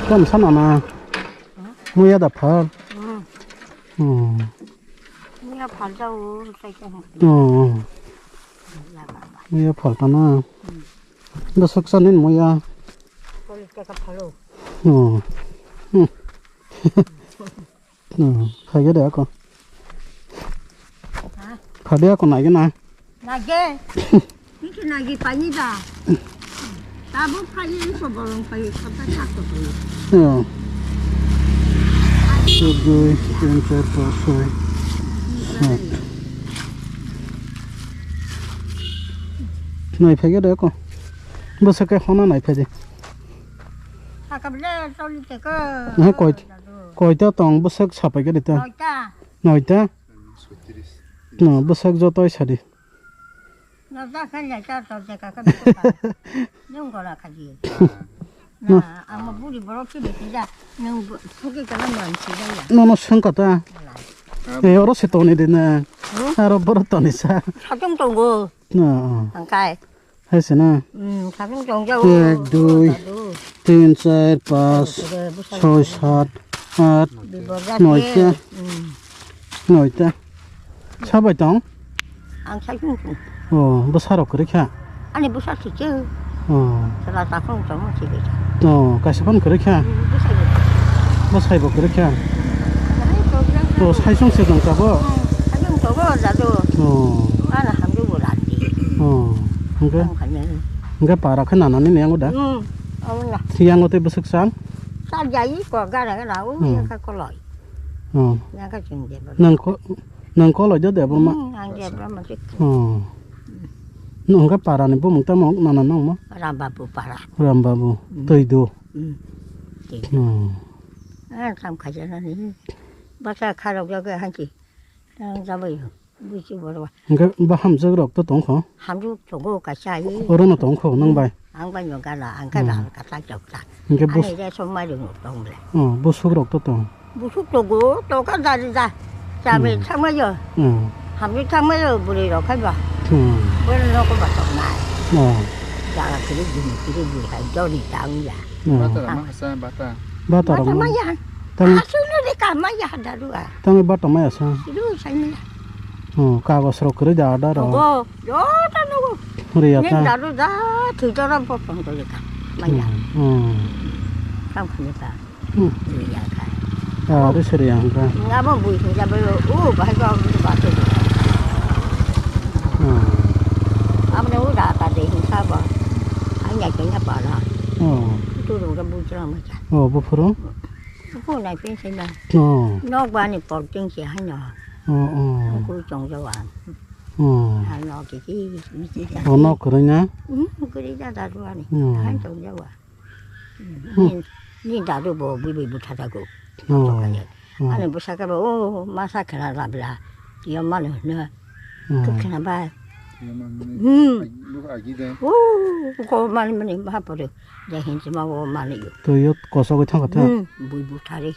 좀 사나나. 뭐야다 팔. 뭐야 발자우 살짝. 뭐야 팔다나. 너 석산은 뭐야? 걸릴 때가 바로. 가게 돼갖고. 가게갖고 나게나. 나게. 이게 나게 반이다. 나무 파이 소보롱 파이 갖다 닦고 보여. Sugoi, pinche posoi. Này phải cái đấy con. Bữa sau cái hòn này phải gì? cầm lên sau đi cái cơ. Nó coi tao tòng bữa sau sắp phải cái đấy ta. Nói ta. Nó bữa sau cho tôi sẽ đi. Nó ra cái này cho tôi cái nhưng còn là cái gì? 아마 물이 버럭지 되자. 능 속에가 많지 돼요. nó sinh cả ta. Để ở đó sẽ tồn đi nè. Ở bờ tồn đi sa. 사정 정도. 안 가해. hay sẽ nè. 사정 정도. Một, hai, तीन, चार, पाँच, छः, सात, आठ, nồi cha. Nồi cha. Sao vậy tông? 안 사정 좀. 뭐 사러 그렇게? 아니 뭐 샀지? 제가 다 그런 좀 지겠지. 가시반 그렇게? 뭐 사이버 그렇게? 또 사이송세던 까봐? 사정 저거 나도. 나는 한국을 알지. 그게 바라큰 안 하는 양거다? 어머나. yang có thể bớt sức sáng. Sao vậy? Còn cái này cái nào cái có lợi. Cái chuyện đẹp. Nâng có lợi rất đẹp không ạ? Ăn đẹp lắm mà chứ. Nâng cái para này bố mình ta mong năn năn mà. Rambabu para. Rambabu. Tây đồ. 참 가져라니. 맞아 가라고 저기 한지. 잡아요. 무시 뭐라. cái bà hầm dơ được tôi tống khó. 한국 저거 가샤이. ở nó tống khó nâng bài. 안 가면 가라 안 가라 갖다 줬다. cái bút. 이제 손말이 못 동래. bút số được tôi tống. 무속도고 또 간다리다. 잠이 참아요. 함이 참아요 물이로 가봐. 물을 넣고 봤어 나. 자가 그리 할 저리 당이야. Bata 맞아 마야. 아수는 까마야 한다루아. 땅에 bata 마야 사. 이루 살미야. 가고스로 그래 자다 로. 요다 누구. 그래야다. 나루다 두저런 법방 돌리까. 마야. 참 크니까. 우리야 가. đó sẽ đi ăn ra. 나뭐 무이 진짜 별로 발가 없는 것 같아. 아무나 우다 다들 힘사 봐. 아니야 그냥 봐라. 뚜루가 무지랑 맞아. 뭐 풀어? 그거 나 pensena. nó qua này còn chân sẽ hay nhỏ. Cô chồng cho bạn. Nó cái nó 그러냐? cứ đi ra ra rồi này. Hai chồng cho bạn. nhìn đã được bộ bị 못하다고. 아니 뭐 사가 봐. 마사카라 라블라. 이 엄마는 너 그렇게나 봐. 그거 말이면 마버려. 내 힌지마고 말이요. 또요 고소가 탄 같아. 뭐 못하리.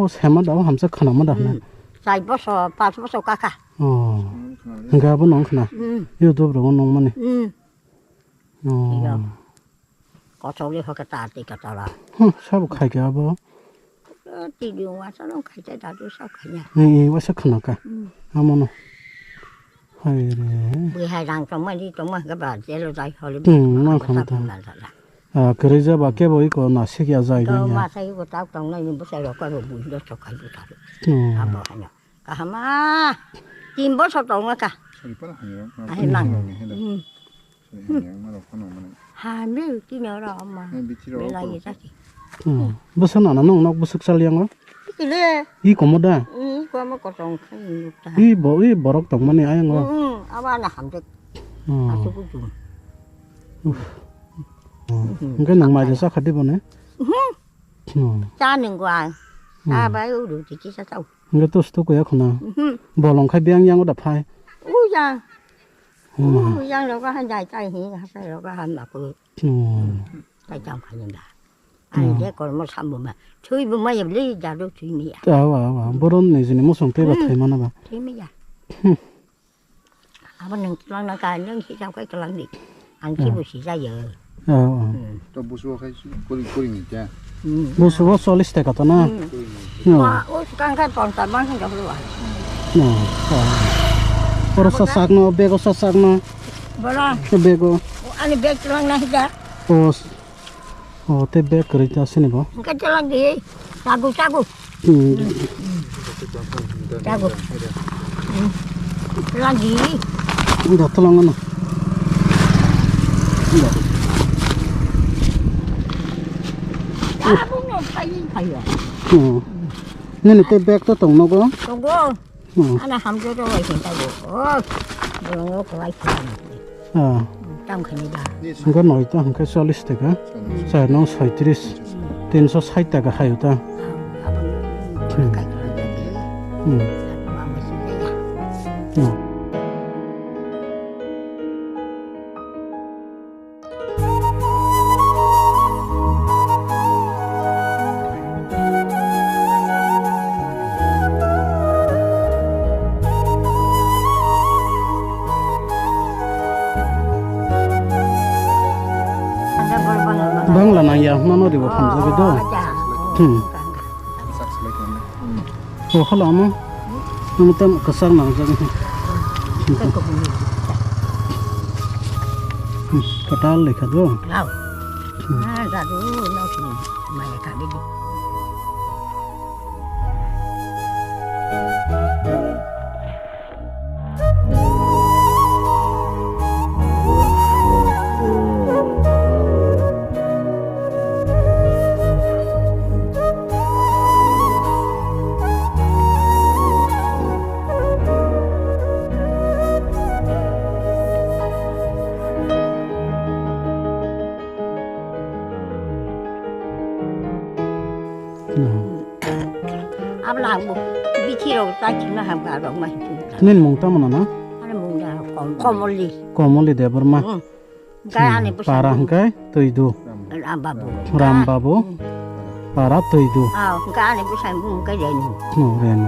새만 나와 함서 하나만 다네. 잘 벗어, 벗어 까까. 그러니까 뭐 농크나. 유튜브로 농만이. 이거 고소리 허가 따뜻이 따라. 사부 가게 봐. đi 와서 nó khai tới đó tôi sao khai nhà. 와서 크나까. 아무나. 하이래. 우리 하이랑 정말 이 정말 그 봐. 제로 잘 헐리. 나 그렇다. 그래서 밖에 보이고 나 시기야 자이냐. 또 마사 이거 딱 정말 이 무슨 거로 무슨 저 가지고 다. 아뭐 하냐. 가마. 김버섯 동아까. 아이만. 하늘 뛰녀라 엄마. 내가 이자지. 무슨 안 하는 거 무슨 살량어? 그래. 이 고모다. 그거 먹고 좀 খাই다. 이 버럭 동만이 아양 거. 아바나 함들. 아주고 좀. cái nằng mày sao khát đi bọn ấy? 짜는 거야. 봐요, 우리 기사 싸우. cái tôi tôi quay không nào? bỏ lòng khai biang yang có đập hai. 우양. 우양 너가 한 자이 짜이 하사 너가 한 막고. 짜장 가는다. 아니 내 걸 뭐 삼보면 저희 보면 여기 자로 주인이야. 와 버런 내지니 무슨 때가 태만아 봐. 재미야. 아버는 그러나가 안녕 시장 거기 들어가니. ăn chi bù xì ra giờ 또 무서워 가지고 꼬리 있자. 무서워 솔리스 때 갔다나 qua ôi càng cái toàn toàn bán không được rồi 벌써 싹노 베고 싹노 voilà 베고 anh biết cho anh này ra 때 베 그러지 않으니 뭐 cái cho anh gì sagu sagu sagu làm gì 이거 틀랑은 à bún nó phải à nên 때 베도 동노 거 không có anh là không cho rồi hiện tại được rồi nó có ai không trong khi này 이거 너희다 그 솔리스 때가 자노 사이트리스 340대가 하요다 bangla nang ya mano ribo khamja be do o hala mo namutam kasang nang jang katal lekha do nào ra đủ nó thì mày cả đi áp làm một vị trí đầu ta chỉ là hàng gà rộng mà nên mong ta mana na anh muốn là còn một ly komoli de burma cái anh bữa para hangkai toidu ram babu para toidu cái anh bữa sáng cũng cái gì no ren